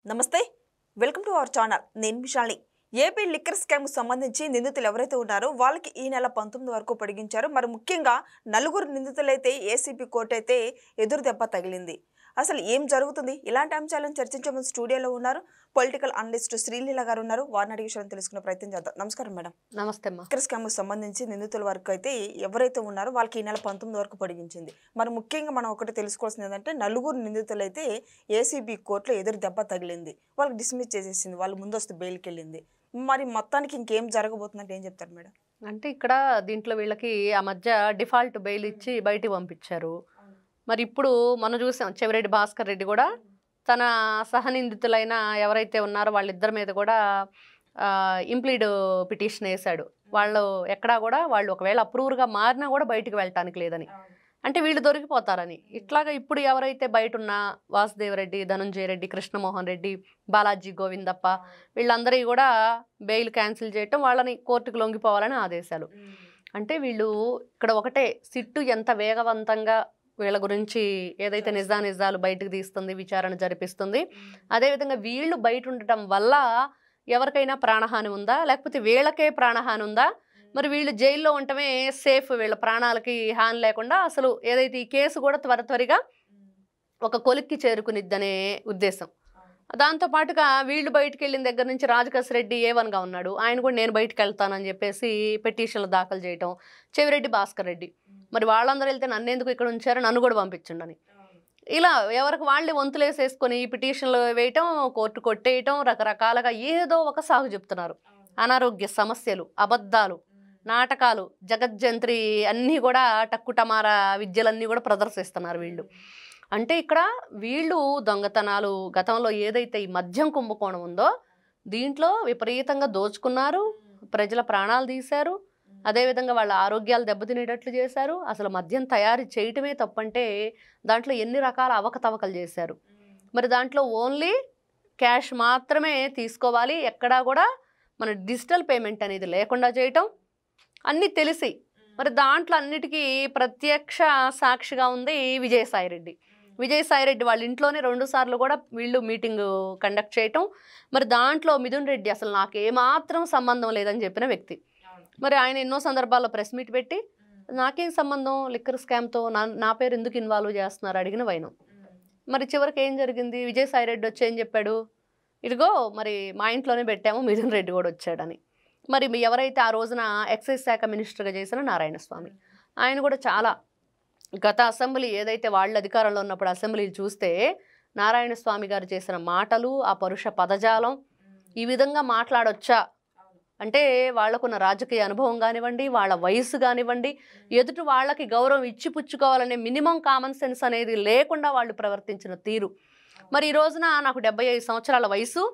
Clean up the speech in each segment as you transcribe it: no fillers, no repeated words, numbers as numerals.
నమస్తే welcome to our channel నేను Vishali AP liquor scam సంబంధించి నిందితులు ఎవరైతే ఉన్నారో వాళ్ళకి ఈ నెల 19 వరకు పొడిగించారు మరి ముఖ్యంగా నలుగురు నిందితులైతే ఏసీబీ కోర్టు అయితే ఎదురు దెబ్బ తగిలింది అసలు ఏం జరుగుతుంది ఇలాంటి అంశాలను చర్చించే స్టూడియోలో ఉన్నారు పొలిటికల్ అనలిస్ట్ శ్రీలీల గారు ఉన్నారు వారిని అడిగే విషయాన్ని తెలుసుకునే ప్రయత్నం చేద్దాం నమస్కారం మేడం నమస్తే అమ్మా లిక్కర్ స్కామ్ సంబంధించి నిందితుల వరకు అయితే ఎవరైతే ఉన్నారో వాళ్ళకి ఈ నెల 19 వరకు పొడిగించింది మరి ముఖ్యంగా మనం ఒకటి తెలుసుకోవాల్సింది ఏంటంటే నలుగురు నిందితులైతే ఏసీబీ కోర్టులో ఎదురు దెబ్బ తగిలింది వాళ్ళకి డిస్మిస్ చేసేసింది వాళ్ళు ముందస్తు బెయిల్కి వెళ్ళింది మరి మొత్తానికి ఇంకేం జరగబోతుందంటే ఏం చెప్తారు మేడం అంటే ఇక్కడ దీంట్లో వీళ్ళకి ఆ మధ్య డిఫాల్ట్ బెయిల్ ఇచ్చి బయటికి పంపించారు మరి ఇప్పుడు మనం చూసాం చెవిరెడ్డి భాస్కర్ రెడ్డి కూడా తన సహనిందితులైన ఎవరైతే ఉన్నారో వాళ్ళిద్దరి మీద కూడా ఇంప్లీడ్ పిటిషన్ వేశాడు వాళ్ళు ఎక్కడా కూడా వాళ్ళు ఒకవేళ అప్రూవర్గా మారినా కూడా బయటికి వెళ్ళటానికి లేదని అంటే వీళ్ళు దొరికిపోతారని ఇట్లాగా ఇప్పుడు ఎవరైతే బయట ఉన్న వాసుదేవరెడ్డి ధనంజయ రెడ్డి కృష్ణమోహన్ రెడ్డి బాలాజీ గోవిందప్ప వీళ్ళందరి కూడా బెయిల్ క్యాన్సిల్ చేయటం వాళ్ళని కోర్టుకు లొంగిపోవాలని ఆదేశాలు అంటే వీళ్ళు ఇక్కడ ఒకటే సిట్టు ఎంత వేగవంతంగా వీళ్ళ గురించి ఏదైతే నిజాలు బయటకు తీస్తుంది విచారణ జరిపిస్తుంది అదేవిధంగా వీళ్ళు బయట ఉండటం వల్ల ఎవరికైనా ప్రాణహాని ఉందా లేకపోతే వీళ్ళకే ప్రాణహాని ఉందా మరి వీళ్ళు జైల్లో ఉండటమే సేఫ్ వీళ్ళ ప్రాణాలకి హాని లేకుండా అసలు ఏదైతే ఈ కేసు కూడా త్వరగా ఒక కొలిక్కి చేరుకునిద్దనే ఉద్దేశం దాంతోపాటుగా వీళ్ళు బయటకు వెళ్ళిన దగ్గర నుంచి రాజకేశ్ రెడ్డి A1గా ఉన్నాడు ఆయన కూడా నేను బయటకు వెళ్తానని చెప్పేసి పిటిషన్లు దాఖలు చేయటం చెవిరెడ్డి భాస్కర్ రెడ్డి మరి వాళ్ళందరూ వెళ్తే నన్ను ఎందుకు ఇక్కడ ఉంచారో నన్ను కూడా పంపించండి ఇలా ఎవరికి వాళ్ళే వంతులేసేసుకొని పిటిషన్లు వేయటం కోర్టు కొట్టేయటం రకరకాలుగా ఏదో ఒక సాగు చెప్తున్నారు అనారోగ్య సమస్యలు అబద్ధాలు నాటకాలు జగజ్జంత్రి అన్నీ కూడా టక్కుటమారా విద్యలన్నీ కూడా ప్రదర్శిస్తున్నారు వీళ్ళు అంటే ఇక్కడ వీళ్ళు దొంగతనాలు గతంలో ఏదైతే ఈ మద్యం కుంభకోణం ఉందో దీంట్లో విపరీతంగా దోచుకున్నారు ప్రజల ప్రాణాలు తీశారు అదేవిధంగా వాళ్ళ ఆరోగ్యాలు దెబ్బతినేటట్లు చేశారు అసలు మద్యం తయారు చేయటమే తప్పంటే దాంట్లో ఎన్ని రకాల అవకతవకలు చేశారు మరి దాంట్లో ఓన్లీ క్యాష్ మాత్రమే తీసుకోవాలి ఎక్కడా కూడా మన డిజిటల్ పేమెంట్ అనేది లేకుండా చేయటం అన్నీ తెలిసి మరి దాంట్లో అన్నిటికీ ప్రత్యక్ష సాక్షిగా ఉంది విజయసాయిరెడ్డి వాళ్ళ ఇంట్లోనే 2 సార్లు కూడా వీళ్ళు మీటింగ్ కండక్ట్ చేయటం మరి దాంట్లో మిథున్ రెడ్డి అసలు నాకు ఏమాత్రం సంబంధం లేదని చెప్పిన వ్యక్తి మరి ఆయన ఎన్నో సందర్భాల్లో ప్రెస్ మీట్ పెట్టి నాకేం సంబంధం లిక్కర్ స్కామ్తో నా పేరు ఎందుకు ఇన్వాల్వ్ చేస్తున్నారు అడిగిన వైనం మరి చివరికి ఏం జరిగింది విజయసాయిరెడ్డి వచ్చి ఏం చెప్పాడు ఇదిగో మరి మా ఇంట్లోనే పెట్టాము మిథున్ రెడ్డి కూడా వచ్చాడని మరి ఎవరైతే ఆ రోజున ఎక్సైజ్ శాఖ మినిస్టర్గా చేసిన నారాయణస్వామి ఆయన కూడా చాలా గత అసెంబ్లీ ఏదైతే వాళ్ళు అధికారంలో ఉన్నప్పుడు అసెంబ్లీలు చూస్తే నారాయణస్వామి గారు చేసిన మాటలు ఆ పరుష పదజాలం ఈ విధంగా మాట్లాడొచ్చా అంటే వాళ్ళకున్న రాజకీయ అనుభవం కానివ్వండి వాళ్ళ వయసు కానివ్వండి ఎదుటి వాళ్ళకి గౌరవం ఇచ్చి పుచ్చుకోవాలనే మినిమం కామన్ సెన్స్ అనేది లేకుండా వాళ్ళు ప్రవర్తించిన తీరు మరి ఈ రోజున నాకు 75 సంవత్సరాల వయసు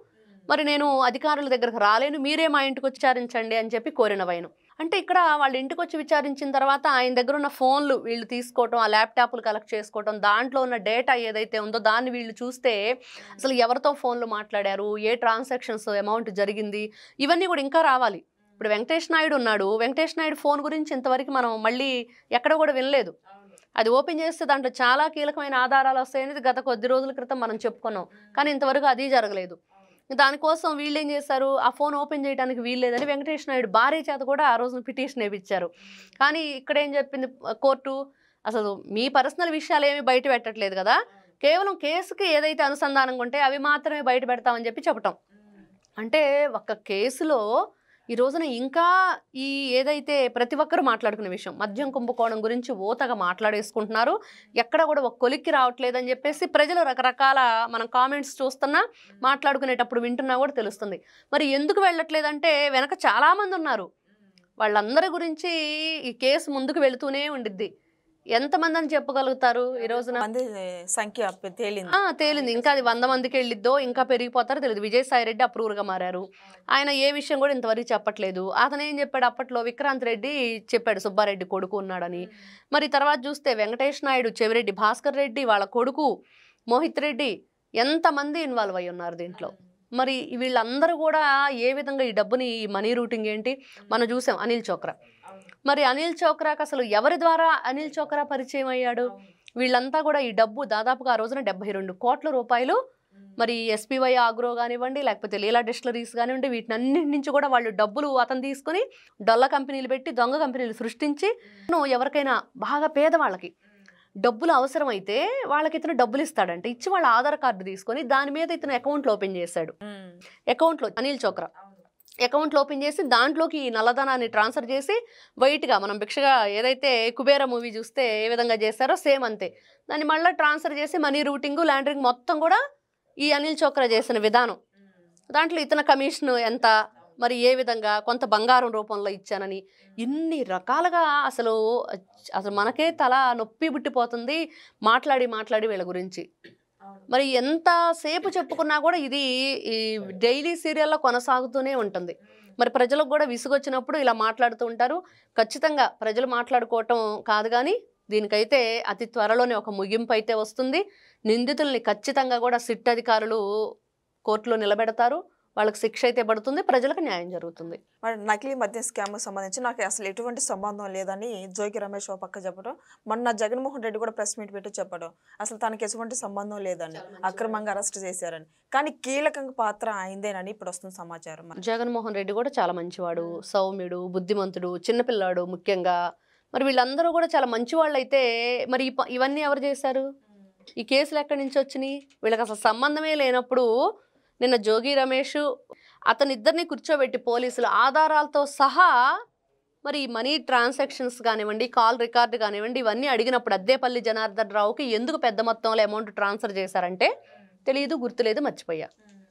మరి నేను అధికారుల దగ్గరకు రాలేను మీరే మా ఇంటికి వచ్చి విచారించండి అని చెప్పి కోరిన వైను అంటే ఇక్కడ వాళ్ళ ఇంటికి వచ్చి విచారించిన తర్వాత ఆయన దగ్గర ఉన్న ఫోన్లు వీళ్ళు తీసుకోవటం ఆ ల్యాప్టాప్లు కలెక్ట్ చేసుకోవటం దాంట్లో ఉన్న డేటా ఏదైతే ఉందో దాన్ని వీళ్ళు చూస్తే అసలు ఎవరితో ఫోన్లు మాట్లాడారు ఏ ట్రాన్సాక్షన్స్ అమౌంట్ జరిగింది ఇవన్నీ కూడా ఇంకా రావాలి ఇప్పుడు వెంకటేష్ నాయుడు ఉన్నాడు వెంకటేష్ నాయుడు ఫోన్ గురించి ఇంతవరకు మనం మళ్ళీ ఎక్కడ కూడా వినలేదు అది ఓపెన్ చేస్తే దాంట్లో చాలా కీలకమైన ఆధారాలు వస్తాయనేది గత కొద్ది రోజుల క్రితం మనం చెప్పుకున్నాం కానీ ఇంతవరకు అది జరగలేదు దానికోసం వీళ్ళు ఏం చేశారు ఆ ఫోన్ ఓపెన్ చేయడానికి వీల్లేదని వెంకటేష్ నాయుడు భార్య చేత కూడా ఆ రోజున పిటిషన్ వేయించారు కానీ ఇక్కడ ఏం చెప్పింది కోర్టు అసలు మీ పర్సనల్ విషయాలు ఏమి బయట పెట్టట్లేదు కదా కేవలం కేసుకి ఏదైతే అనుసంధానంగా ఉంటే అవి మాత్రమే బయట పెడతామని చెప్పటం అంటే ఒక కేసులో ఈ రోజున ఇంకా ఈ ఏదైతే ప్రతి ఒక్కరు మాట్లాడుకునే విషయం మద్యం కుంభకోణం గురించి ఓతగా మాట్లాడేసుకుంటున్నారు ఎక్కడ కూడా ఒక కొలిక్కి రావట్లేదని చెప్పేసి ప్రజలు రకరకాల మనం కామెంట్స్ చూస్తున్నా మాట్లాడుకునేటప్పుడు వింటున్నా కూడా తెలుస్తుంది మరి ఎందుకు వెళ్ళట్లేదంటే వెనక చాలామంది ఉన్నారు వాళ్ళందరి గురించి ఈ కేసు ముందుకు వెళుతూనే ఉండిద్ది ఎంతమంది అని చెప్పగలుగుతారు ఈ రోజున సంఖ్య తేలింది ఇంకా అది 100 మందికి వెళ్ళిద్దో ఇంకా పెరిగిపోతారో తెలియదు విజయసాయిరెడ్డి అప్రూవర్గా మారారు ఆయన ఏ విషయం కూడా ఇంతవరకు చెప్పట్లేదు అతను ఏం చెప్పాడు అప్పట్లో విక్రాంత్ రెడ్డి చెప్పాడు సుబ్బారెడ్డి కొడుకు ఉన్నాడని మరి తర్వాత చూస్తే వెంకటేష్ నాయుడు చెవిరెడ్డి భాస్కర్ రెడ్డి వాళ్ళ కొడుకు మోహిత్ రెడ్డి ఎంతమంది ఇన్వాల్వ్ అయ్యి ఉన్నారు దీంట్లో మరి వీళ్ళందరూ కూడా ఏ విధంగా ఈ డబ్బుని ఈ మనీ రూటింగ్ ఏంటి మనం చూసాం అనిల్ చోక్రా మరి అనిల్ చోక్రాకి అసలు ఎవరి ద్వారా అనిల్ చోక్రా పరిచయం అయ్యాడు వీళ్ళంతా కూడా ఈ డబ్బు దాదాపుగా ఆ రోజున 72 కోట్ల రూపాయలు మరి ఎస్పీవై ఆగ్రో కానివ్వండి, లేకపోతే లీలా డిస్టిలరీస్ కానివ్వండి, వీటినన్నింటి నుంచి కూడా వాళ్ళు డబ్బులు అతను తీసుకొని డొల్ల కంపెనీలు పెట్టి దొంగ కంపెనీలు సృష్టించి ఎవరికైనా బాగా పేదవాళ్ళకి డబ్బులు అవసరమైతే వాళ్ళకి ఇతను డబ్బులు ఇస్తాడంటే ఇచ్చి వాళ్ళ ఆధార్ కార్డు తీసుకొని దాని మీద ఇతను అకౌంట్లు ఓపెన్ చేశాడు. అకౌంట్లో అనిల్ చోక్రా అకౌంట్లు ఓపెన్ చేసి దాంట్లోకి ఈ నల్లధనాన్ని ట్రాన్స్ఫర్ చేసి వైట్గా మనం భిక్షగా ఏదైతే కుబేరా మూవీ చూస్తే ఏ విధంగా చేశారో సేమ్ అంతే దాన్ని మళ్ళీ ట్రాన్స్ఫర్ చేసి మనీ రూటింగ్ ల్యాండరింగ్ మొత్తం కూడా ఈ అనిల్ చోక్రా చేసిన విధానం. దాంట్లో ఇతని కమిషన్ ఎంత, మరి ఏ విధంగా కొంత బంగారం రూపంలో ఇచ్చానని ఇన్ని రకాలుగా అసలు మనకే తల నొప్పి పుట్టిపోతుంది మాట్లాడి మాట్లాడి వీళ్ళ గురించి. మరి ఎంతసేపు చెప్పుకున్నా కూడా ఇది ఈ డైలీ సీరియల్లో కొనసాగుతూనే ఉంటుంది. మరి ప్రజలకు కూడా విసుగొచ్చినప్పుడు ఇలా మాట్లాడుతూ ఉంటారు. ఖచ్చితంగా ప్రజలు మాట్లాడుకోవటం కాదు కానీ దీనికైతే అతి త్వరలోనే ఒక ముగింపు అయితే వస్తుంది. నిందితుల్ని ఖచ్చితంగా కూడా సిట్ అధికారులు కోర్టులో నిలబెడతారు. వాళ్ళకి శిక్ష అయితే పడుతుంది, ప్రజలకు న్యాయం జరుగుతుంది. మరి నకిలీ మద్యం స్కామ్ సంబంధించి నాకు అసలు ఎటువంటి సంబంధం లేదని జోగి రమేష్ ఓ పక్క చెప్పడం, మొన్న జగన్మోహన్ రెడ్డి కూడా ప్రెస్ మీట్ పెట్టి చెప్పడం అసలు తనకి ఎటువంటి సంబంధం లేదని, అక్రమంగా అరెస్ట్ చేశారని, కానీ కీలకంగా పాత్ర అయిందేనని ఇప్పుడు వస్తున్న సమాచారం. జగన్మోహన్ రెడ్డి కూడా చాలా మంచివాడు, సౌమ్యుడు, బుద్ధిమంతుడు, చిన్నపిల్లాడు ముఖ్యంగా. మరి వీళ్ళందరూ కూడా చాలా మంచివాళ్ళు అయితే మరి ఇవన్నీ ఎవరు చేశారు? ఈ కేసులు ఎక్కడి నుంచి వచ్చినాయి? వీళ్ళకి అసలు సంబంధమే లేనప్పుడు నిన్న జోగి రమేష్ అతనిద్దరిని కూర్చోబెట్టి పోలీసులు ఆధారాలతో సహా మరి మనీ ట్రాన్సాక్షన్స్ కానివ్వండి, కాల్ రికార్డు కానివ్వండి, ఇవన్నీ అడిగినప్పుడు అద్దేపల్లి జనార్దన్ రావుకి ఎందుకు పెద్ద మొత్తంలో అమౌంట్ ట్రాన్స్ఫర్ చేశారంటే తెలియదు, గుర్తులేదు, మర్చిపోయా.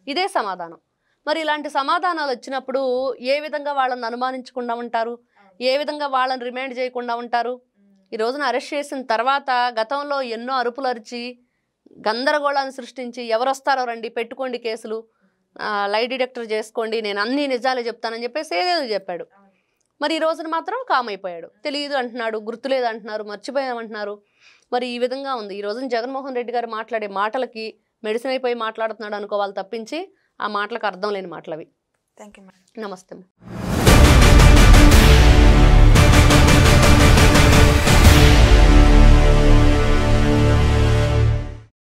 ఇదే సమాధానం. మరి ఇలాంటి సమాధానాలు వచ్చినప్పుడు ఏ విధంగా వాళ్ళని అనుమానించకుండా ఉంటారు, ఏ విధంగా వాళ్ళని రిమాండ్ చేయకుండా ఉంటారు? ఈ రోజున అరెస్ట్ చేసిన తర్వాత గతంలో ఎన్నో అరుపులు అరిచి గందరగోళాన్ని సృష్టించి ఎవరు వస్తారో రండి పెట్టుకోండి కేసులు, లై డిటెక్టర్ చేసుకోండి, నేను అన్ని నిజాలే చెప్తానని చెప్పేసి ఏదేదో చెప్పాడు. మరి ఈ రోజున మాత్రం కామ్ అయిపోయాడు. తెలియదు అంటున్నాడు, గుర్తులేదు అంటున్నారు, మర్చిపోయామంటున్నారు. మరి ఈ విధంగా ఉంది. ఈ రోజున జగన్మోహన్ రెడ్డి గారు మాట్లాడే మాటలకి మెడిసిన్ అయిపోయి మాట్లాడుతున్నాడు అనుకోవాలి తప్పించి ఆ మాటలకు అర్థం లేని మాటలు అవి. Thank you. నమస్తే.